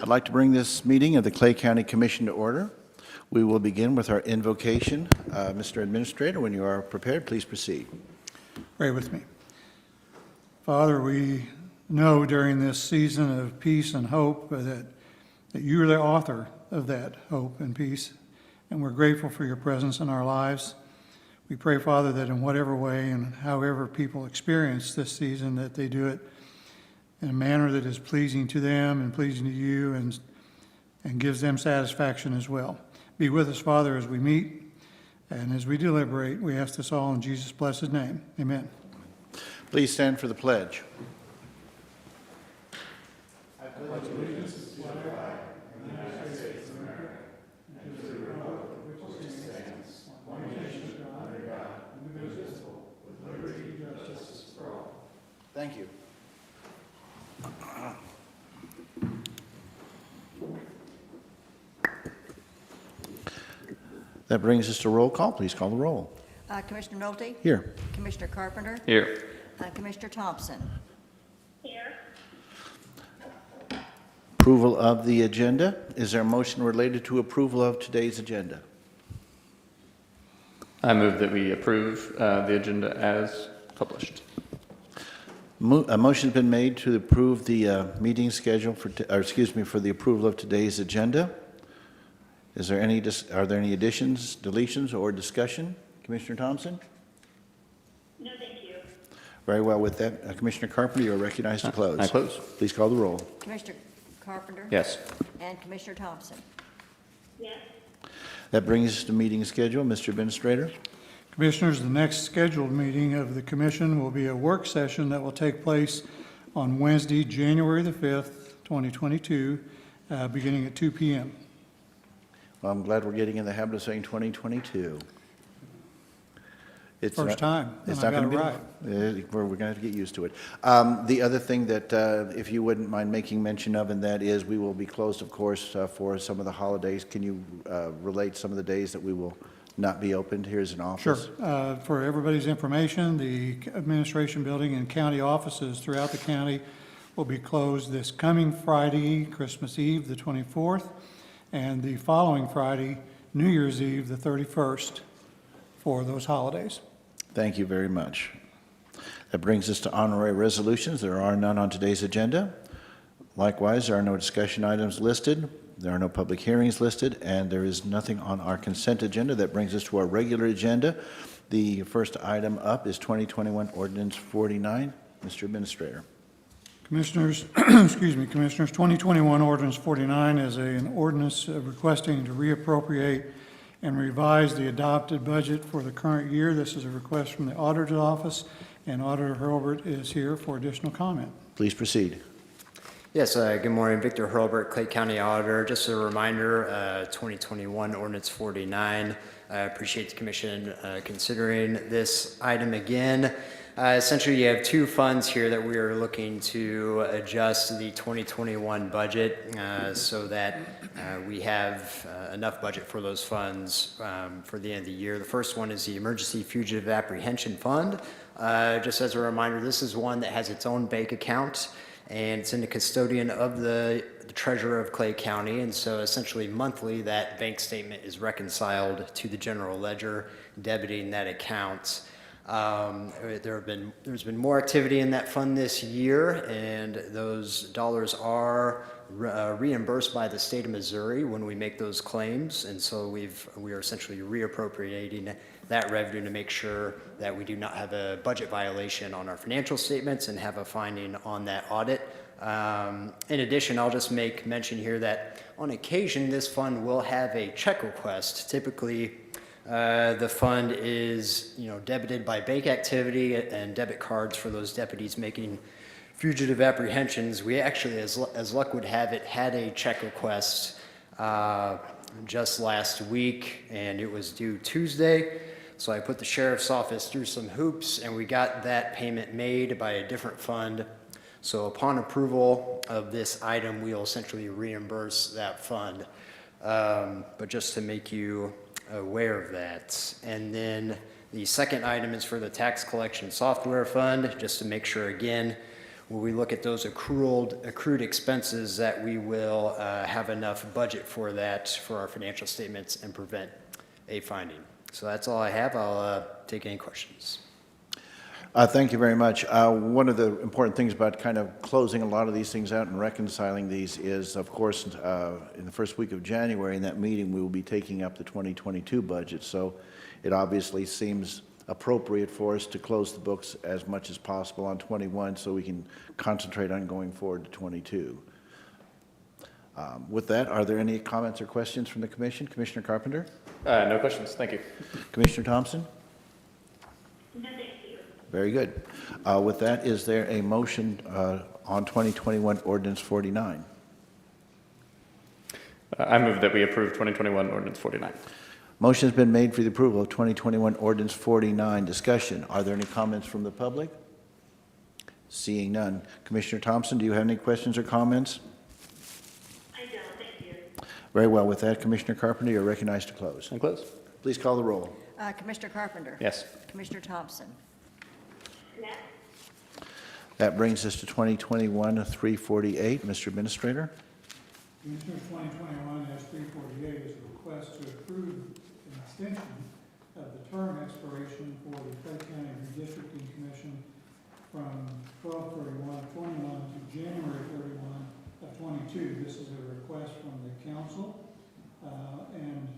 I'd like to bring this meeting of the Clay County Commission to order. We will begin with our invocation. Mr. Administrator, when you are prepared, please proceed. Pray with me. Father, we know during this season of peace and hope that you are the author of that hope and peace, and we're grateful for your presence in our lives. We pray, Father, that in whatever way and however people experience this season, that they do it in a manner that is pleasing to them and pleasing to you and gives them satisfaction as well. Be with us, Father, as we meet and as we deliberate. We ask this all in Jesus' blessed name. Amen. Please stand for the pledge. I pledge allegiance to the flag of the United States of America and to the republic which stands one nation under God, indivisible, with liberty and justice for all. Thank you. That brings us to roll call. Please call the roll. Commissioner Nolte? Here. Commissioner Carpenter? Here. Commissioner Thompson? Here. Approval of the agenda. Is there a motion related to approval of today's agenda? I move that we approve the agenda as published. A motion's been made to approve the meeting schedule for the approval of today's agenda. Is there any? Are there any additions, deletions, or discussion, Commissioner Thompson? No, thank you. Very well. With that, Commissioner Carpenter, you are recognized to close. I close. Please call the roll. Commissioner Carpenter? Yes. And Commissioner Thompson? Yes. That brings us to meeting schedule. Mr. Administrator. Commissioners, the next scheduled meeting of the Commission will be a work session that will take place on Wednesday, January the 5th, 2022, beginning at 2 p.m. Well, I'm glad we're getting in the habit of saying 2022. It's First time, It's and I not got going it to be. right. We're going to have to get used to it. The other thing that, if you wouldn't mind making mention of, and that is we will be closed, of course, for some of the holidays. Can you relate some of the days that we will not be opened here as an office? Sure. For everybody's information, the administration building and county offices throughout the county will be closed this coming Friday, Christmas Eve, the 24th, and the following Friday, New Year's Eve, the 31st, for those holidays. Thank you very much. That brings us to honorary resolutions. There are none on today's agenda. Likewise, there are no discussion items listed. There are no public hearings listed, and there is nothing on our consent agenda. That brings us to our regular agenda. The first item up is 2021 Ordinance 49. Mr. Administrator. Commissioners, Commissioners, 2021 Ordinance 49 is an ordinance requesting to reappropriate and revise the adopted budget for the current year. This is a request from the Auditor's Office, and Auditor Hurlbert is here for additional comment. Please proceed. Yes, good morning. Victor Hurlbert, Clay County Auditor. Just a reminder, 2021 Ordinance 49. I appreciate the Commission considering this item again. Essentially, you have two funds here that we are looking to adjust the 2021 budget so that we have enough budget for those funds for the end of the year. The first one is the Emergency Fugitive Apprehension Fund. Just as a reminder, this is one that has its own bank account, and it's in the custodian of the treasurer of Clay County, and so essentially monthly that bank statement is reconciled to the general ledger, debiting that account. There's been more activity in that fund this year, and those dollars are reimbursed by the state of Missouri when we make those claims, and so we are essentially reappropriating that revenue to make sure that we do not have a budget violation on our financial statements and have a finding on that audit. In addition, I'll just make mention here that on occasion this fund will have a check request. Typically, the fund is, debited by bank activity and debit cards for those deputies making fugitive apprehensions. We actually, as luck would have it, had a check request just last week, and it was due Tuesday. So I put the sheriff's office through some hoops, and we got that payment made by a different fund. So upon approval of this item, we'll essentially reimburse that fund. But just to make you aware of that. And then the second item is for the tax collection software fund, just to make sure again when we look at those accrued expenses, that we will have enough budget for that for our financial statements and prevent a finding. So that's all I have. I'll take any questions. Thank you very much. One of the important things about kind of closing a lot of these things out and reconciling these is, of course, in the first week of January, in that meeting, we will be taking up the 2022 budget. So it obviously seems appropriate for us to close the books as much as possible on 21 so we can concentrate on going forward to 22. With that, are there any comments or questions from the commission? Commissioner Carpenter? No questions. Thank you. Commissioner Thompson? No, thank you. Very good. With that, is there a motion on 2021 Ordinance 49? I move that we approve 2021 Ordinance 49. Motion has been made for the approval of 2021 Ordinance 49. Discussion. Are there any comments from the public? Seeing none. Commissioner Thompson, do you have any questions or comments? I don't, thank you. Very well. With that, Commissioner Carpenter, you're recognized to close. And close. Please call the roll. Commissioner Carpenter? Yes. Commissioner Thompson? Yes. That brings us to 2021-348. Mr. Administrator? Commissioners, 2021-348 is a request to approve an extension of the term expiration for the Clay County Redistricting Commission from 12/31/21 to January 31 of 22. This is a request from the council and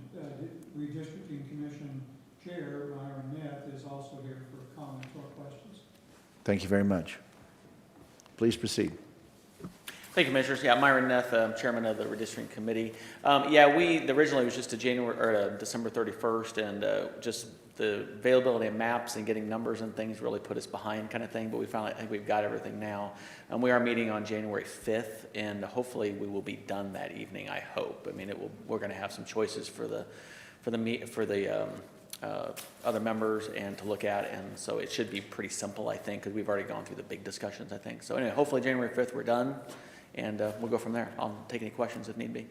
Redistricting Commission Chair Myron Neff is also here for comments or questions. Thank you very much. Please proceed. Thank you, Commissioners. Yeah, Myron Neff, Chairman of the Redistricting Committee. Originally it was just a December 31st, and just the availability of maps and getting numbers and things really put us behind, kind of thing. But I think we've got everything now. We are meeting on January 5th, and hopefully we will be done that evening. I hope. I mean, we're going to have some choices for the other members and to look at, and so it should be pretty simple, I think, because we've already gone through the big discussions, I think. So anyway, hopefully January 5th we're done, and we'll go from there. I'll take any questions if need be.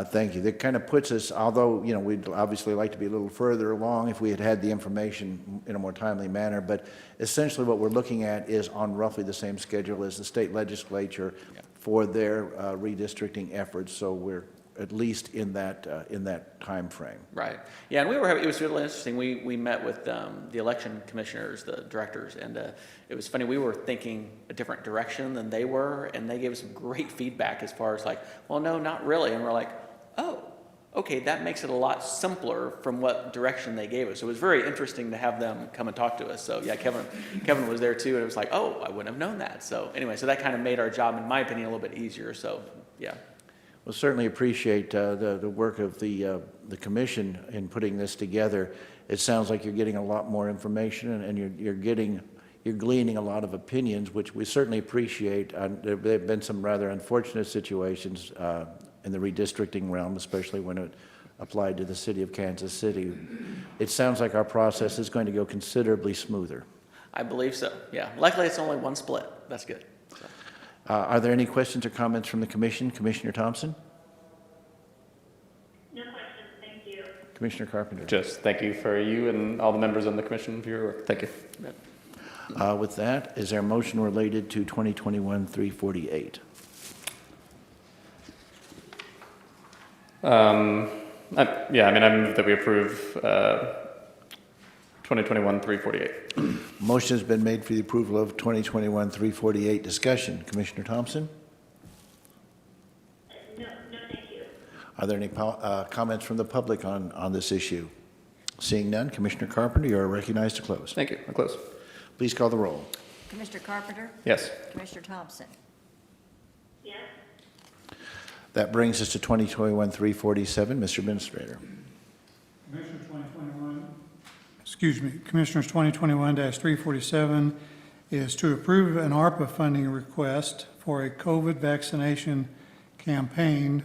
Thank you. That kind of puts us, although, we'd obviously like to be a little further along if we had had the information in a more timely manner, but essentially what we're looking at is on roughly the same schedule as the state legislature for their redistricting efforts, so we're at least in that time frame. Right. Yeah, and it was really interesting. We met with the election commissioners, the directors, and it was funny. We were thinking a different direction than they were, and they gave us some great feedback as far as like, well, no, not really. And we're like, oh, okay, that makes it a lot simpler from what direction they gave us. So it was very interesting to have them come and talk to us. So yeah, Kevin was there too, and it was like, oh, I wouldn't have known that. So anyway, so that kind of made our job, in my opinion, a little bit easier. So yeah. We'll certainly appreciate the work of the commission in putting this together. It sounds like you're getting a lot more information, and you're gleaning a lot of opinions, which we certainly appreciate. There have been some rather unfortunate situations in the redistricting realm, especially when it applied to the city of Kansas City. It sounds like our process is going to go considerably smoother. I believe so, yeah. Luckily, it's only one split. That's good. So. Are there any questions or comments from the commission? Commissioner Thompson? No questions, thank you. Commissioner Carpenter? Just thank you for you and all the members on the commission for your work. Thank you. With that, is there a motion related to 2021-348? I move that we approve 2021-348. Motion has been made for the approval of 2021-348. Discussion. Commissioner Thompson? No, thank you. Are there any comments from the public on this issue? Seeing none, Commissioner Carpenter, you are recognized to close. Thank you. I'll close. Please call the roll. Commissioner Carpenter? Yes. Commissioner Thompson? Yes. That brings us to 2021-347. Mr. Administrator. Commissioners 2021-347 is to approve an ARPA funding request for a COVID vaccination campaign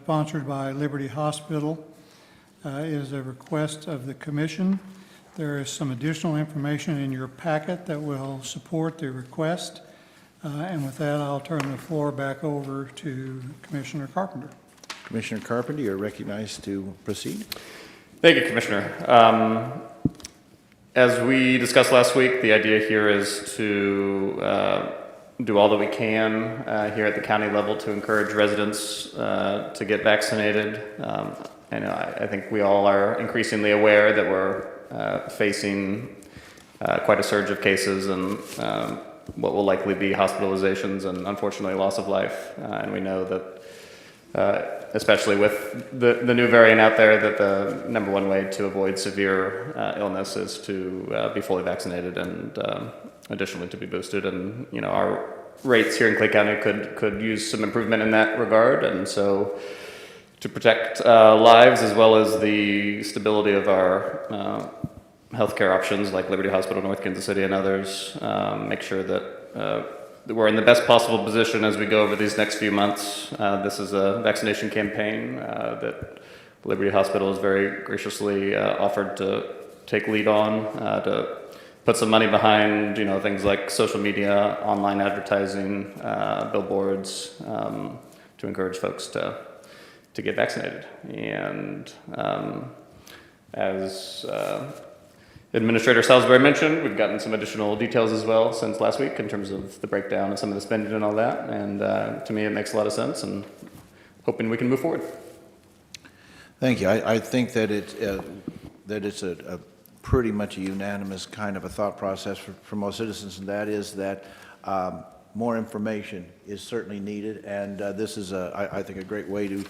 sponsored by Liberty Hospital. It is a request of the commission. There is some additional information in your packet that will support the request. And with that, I'll turn the floor back over to Commissioner Carpenter. Commissioner Carpenter, you're recognized to proceed. Thank you, Commissioner. As we discussed last week, the idea here is to do all that we can here at the county level to encourage residents to get vaccinated. I think we all are increasingly aware that we're facing quite a surge of cases and what will likely be hospitalizations and unfortunately loss of life. And we know that, especially with the new variant out there, that the number one way to avoid severe illness is to be fully vaccinated and additionally to be boosted. And our rates here in Clay County could use some improvement in that regard. And so to protect lives as well as the stability of our healthcare options like Liberty Hospital, North Kansas City, and others, make sure that we're in the best possible position as we go over these next few months. This is a vaccination campaign that Liberty Hospital has very graciously offered to take lead on, to put some money behind, things like social media, online advertising, billboards, to encourage folks to get vaccinated. And as Administrator Salisbury mentioned, we've gotten some additional details as well since last week in terms of the breakdown of some of the spending and all that. And to me, it makes a lot of sense, and hoping we can move forward. Thank you. I think that it's a pretty much a unanimous kind of a thought process for most citizens, and that is that more information is certainly needed, and this is, I think, a great way to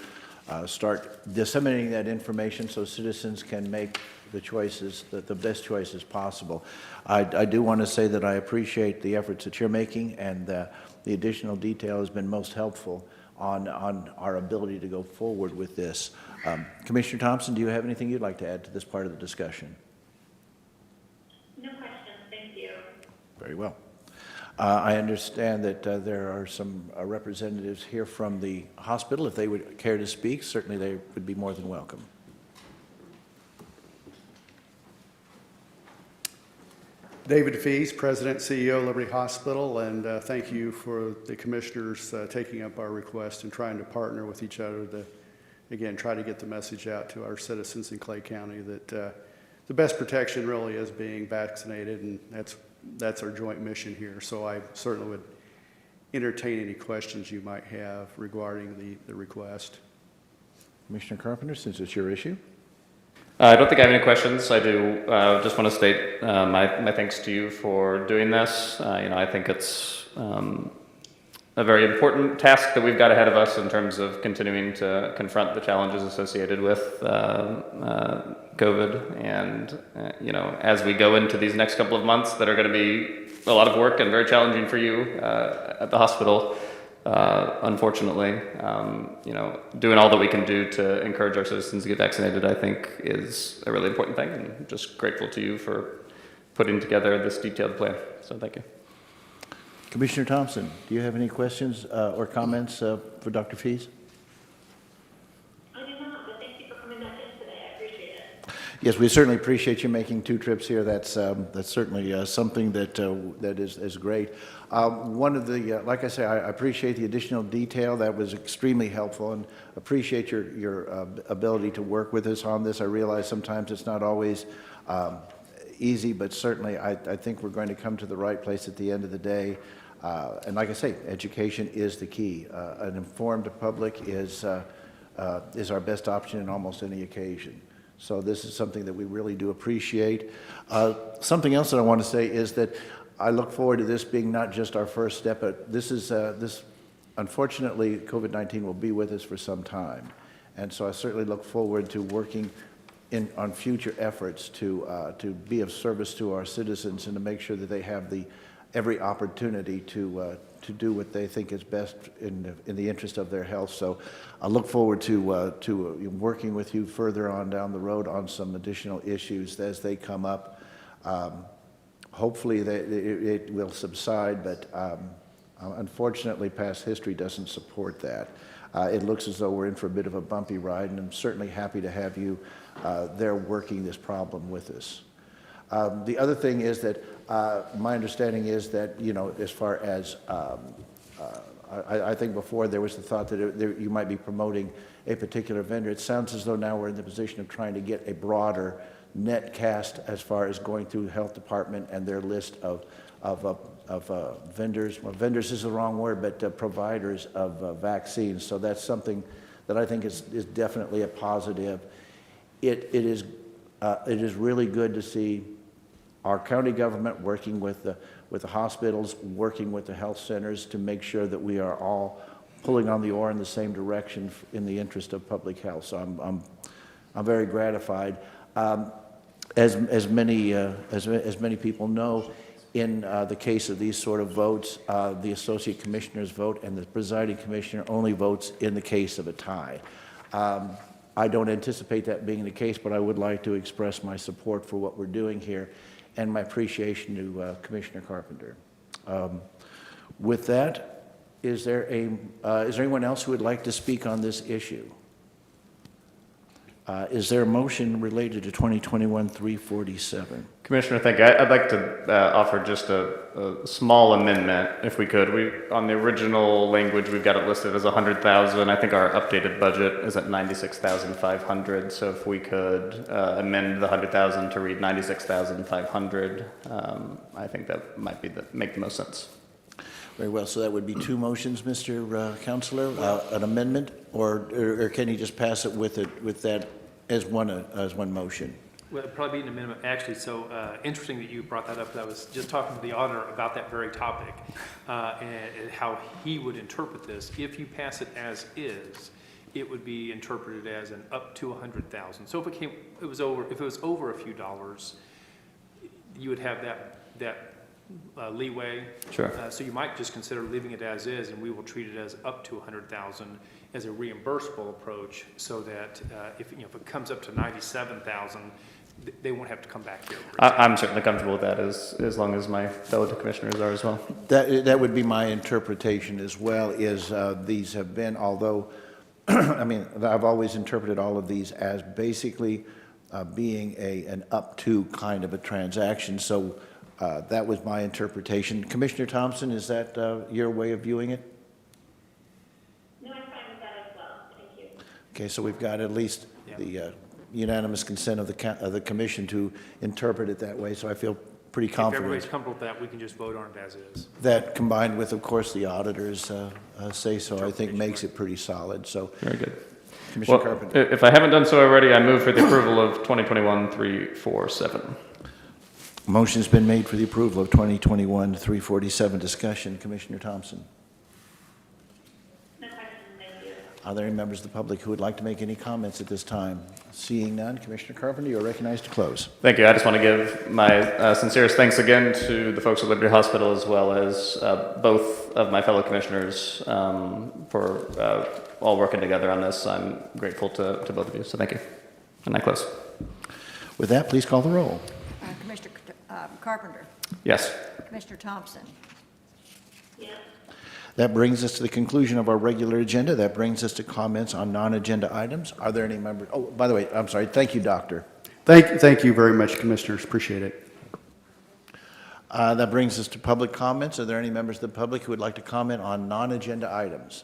start disseminating that information so citizens can make the choices, the best choices possible. I do want to say that I appreciate the efforts that you're making, and the additional detail has been most helpful on our ability to go forward with this. Commissioner Thompson, do you have anything you'd like to add to this part of the discussion? No questions, thank you. Very well. I understand that there are some representatives here from the hospital. If they would care to speak, certainly they would be more than welcome. David Fees, President, CEO, Liberty Hospital, and thank you for the commissioners taking up our request and trying to partner with each other to, again, try to get the message out to our citizens in Clay County that the best protection really is being vaccinated, and that's our joint mission here. So I certainly would entertain any questions you might have regarding the request. Commissioner Carpenter, since it's your issue. I don't think I have any questions. I do just want to state my thanks to you for doing this. I think it's a very important task that we've got ahead of us in terms of continuing to confront the challenges associated with COVID. And, as we go into these next couple of months that are going to be a lot of work and very challenging for you at the hospital, unfortunately, doing all that we can do to encourage our citizens to get vaccinated, I think, is a really important thing. And I'm just grateful to you for putting together this detailed plan. So thank you. Commissioner Thompson, do you have any questions or comments for Dr. Fees? I do not, but thank you for coming back in today, I appreciate it. Yes, we certainly appreciate you making 2 trips here. That's certainly something that is great. One of the, like I say, I appreciate the additional detail. That was extremely helpful, and appreciate your ability to work with us on this. I realize sometimes it's not always easy, but certainly I think we're going to come to the right place at the end of the day. And like I say, education is the key. An informed public is our best option in almost any occasion. So this is something that we really do appreciate. Something else that I want to say is that I look forward to this being not just our first step, but this unfortunately, COVID-19 will be with us for some time. And so I certainly look forward to working on future efforts to be of service to our citizens and to make sure that they have every opportunity to do what they think is best in the interest of their health. So I look forward to working with you further on down the road on some additional issues as they come up. Hopefully it will subside, but unfortunately past history doesn't support that. It looks as though we're in for a bit of a bumpy ride, and I'm certainly happy to have you there working this problem with us. The other thing is that my understanding is that, as far as, I think before there was the thought that you might be promoting a particular vendor. It sounds as though now we're in the position of trying to get a broader net cast as far as going through the health department and their list of vendors, well, vendors is the wrong word, but providers of vaccines. So that's something that I think is definitely a positive. It is really good to see our county government working with the hospitals, working with the health centers to make sure that we are all pulling on the oar in the same direction in the interest of public health. So I'm very gratified. As many people know, in the case of these sort of votes, the associate commissioners vote and the presiding commissioner only votes in the case of a tie. I don't anticipate that being the case, but I would like to express my support for what we're doing here and my appreciation to Commissioner Carpenter. With that, is there anyone else who would like to speak on this issue? Is there a motion related to 2021-347? Commissioner, thank you. I'd like to offer just a small amendment, if we could. On the original language, we've got it listed as 100,000. I think our updated budget is at 96,500. So if we could amend the 100,000 to read 96,500, I think that might make the most sense. Very well. So that would be two motions, Mr. Counselor, an amendment, or can you just pass it with that as one motion? Well, it'd probably be an amendment, actually, so interesting that you brought that up, because I was just talking to the auditor about that very topic, and how he would interpret this. If you pass it as is, it would be interpreted as an up to 100,000. So if it was over a few dollars, you would have that leeway. Sure. So you might just consider leaving it as is, and we will treat it as up to 100,000 as a reimbursable approach, so that if it comes up to 97,000, they won't have to come back here. I'm certainly comfortable with that, as long as my fellow commissioners are as well. That would be my interpretation as well, is these have been, although, I mean, I've always interpreted all of these as basically being an up to kind of a transaction. So that was my interpretation. Commissioner Thompson, is that your way of viewing it? No, I'm fine with that as well. Thank you. Okay, so we've got at least the unanimous consent of the commission to interpret it that way, so I feel pretty If confident. everybody's comfortable with that, we can just vote on it as is. That, combined with, of course, the auditors say so, I think makes it pretty solid. So, Very good. Commissioner Well, Carpenter. if I haven't done so already, I move for the approval of 2021-347. Motion's been made for the approval of 2021-347. Discussion, Commissioner Thompson. No question, thank you. Are there any members of the public who would like to make any comments at this time? Seeing none, Commissioner Carpenter, you are recognized to close. Thank you. I just want to give my sincerest thanks again to the folks at Liberty Hospital, as well as both of my fellow commissioners for all working together on this. I'm grateful to both of you, so thank you. And I close. With that, please call the roll. Commissioner Carpenter, Yes. Commissioner Thompson, Yes. That brings us to the conclusion of our regular agenda. That brings us to comments on non-agenda items. Are there any members? Oh, by the way, I'm sorry. Thank you, Doctor. Thank you very much, Commissioners. Appreciate it. That brings us to public comments. Are there any members of the public who would like to comment on non-agenda items?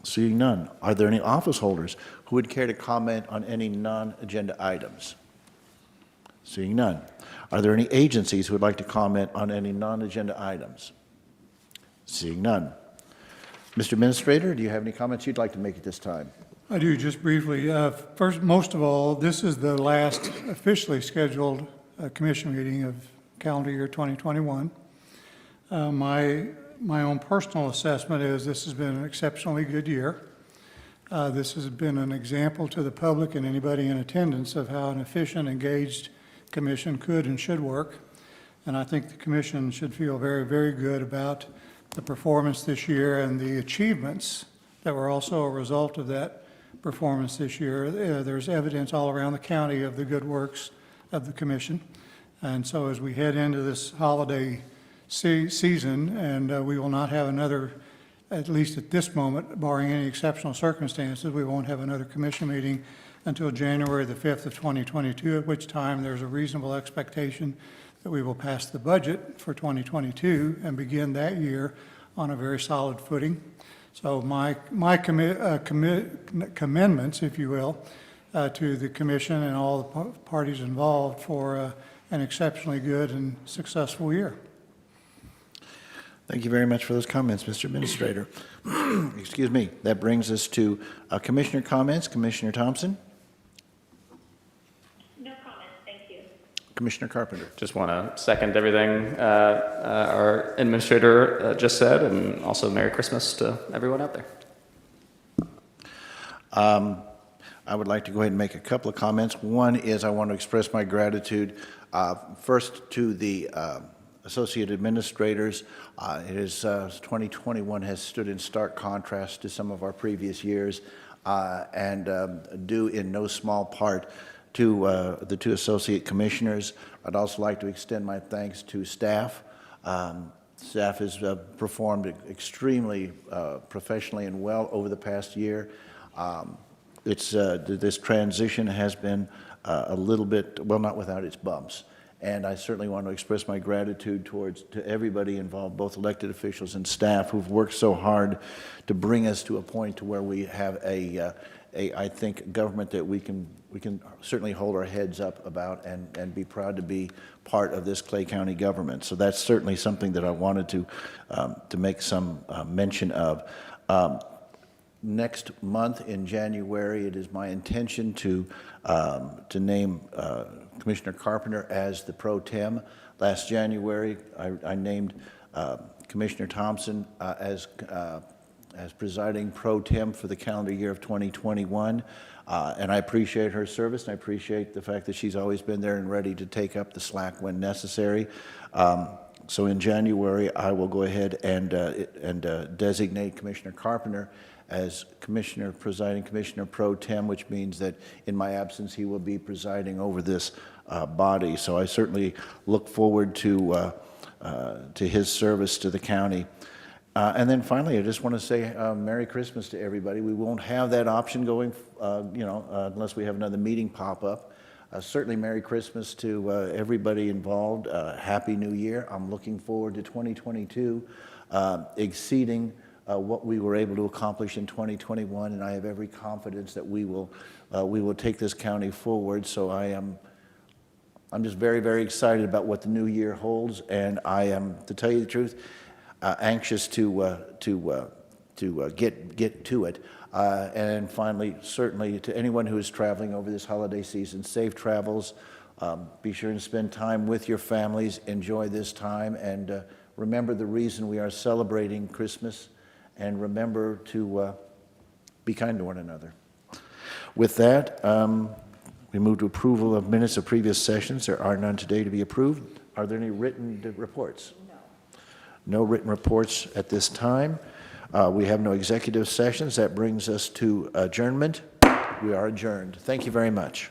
Seeing none. Are there any office holders who would care to comment on any non-agenda items? Seeing none. Are there any agencies who would like to comment on any non-agenda items? Seeing none. Mr. Administrator, do you have any comments you'd like to make at this time? I do, just briefly. First, most of all, this is the last officially scheduled commission meeting of calendar year 2021. My own personal assessment is this has been an exceptionally good year. This has been an example to the public and anybody in attendance of how an efficient, engaged commission could and should work. And I think the commission should feel very, very good about the performance this year and the achievements that were also a result of that performance this year. There's evidence all around the county of the good works of the commission. And so as we head into this holiday season, and we will not have another, at least at this moment, barring any exceptional circumstances, we won't have another commission meeting until January the 5th of 2022, at which time there's a reasonable expectation that we will pass the budget for 2022 and begin that year on a very solid footing. So my commendments, if you will, to the commission and all the parties involved for an exceptionally good and successful year. Thank you very much for those comments, Mr. Administrator. Excuse me. That brings us to Commissioner comments. Commissioner Thompson? No comment, thank you. Commissioner Carpenter? Just want to second everything our administrator just said, and also Merry Christmas to everyone out there. I would like to go ahead and make a couple of comments. One is I want to express my gratitude first to the associate administrators. 2021 has stood in stark contrast to some of our previous years, and due in no small part to the two associate commissioners. I'd also like to extend my thanks to staff. Staff has performed extremely professionally and well over the past year. This transition has been a little bit, well, not without its bumps. And I certainly want to express my gratitude to everybody involved, both elected officials and staff, who've worked so hard to bring us to a point to where we have I think, government that we can certainly hold our heads up about and be proud to be part of this Clay County government. So that's certainly something that I wanted to make some mention of. Next month in January, it is my intention to name Commissioner Carpenter as the pro tem. Last January, I named Commissioner Thompson as presiding pro tem for the calendar year of 2021. And I appreciate her service, and I appreciate the fact that she's always been there and ready to take up the slack when necessary. So in January, I will go ahead and designate Commissioner Carpenter as presiding commissioner pro tem, which means that in my absence, he will be presiding over this body. So I certainly look forward to his service to the county. And then finally, I just want to say Merry Christmas to everybody. We won't have that option going, unless we have another meeting pop up. Certainly Merry Christmas to everybody involved. Happy New Year. I'm looking forward to 2022 exceeding what we were able to accomplish in 2021, and I have every confidence that we will take this county forward. So I'm just very, very excited about what the new year holds, and I am, to tell you the truth, anxious to get to it. And finally, certainly to anyone who is traveling over this holiday season, safe travels. Be sure to spend time with your families. Enjoy this time, and remember the reason we are celebrating Christmas. And remember to be kind to one another. With that, we move to approval of minutes of previous sessions. There are none today to be approved. Are there any written reports? No. No written reports at this time. We have no executive sessions. That brings us to adjournment. We are adjourned. Thank you very much.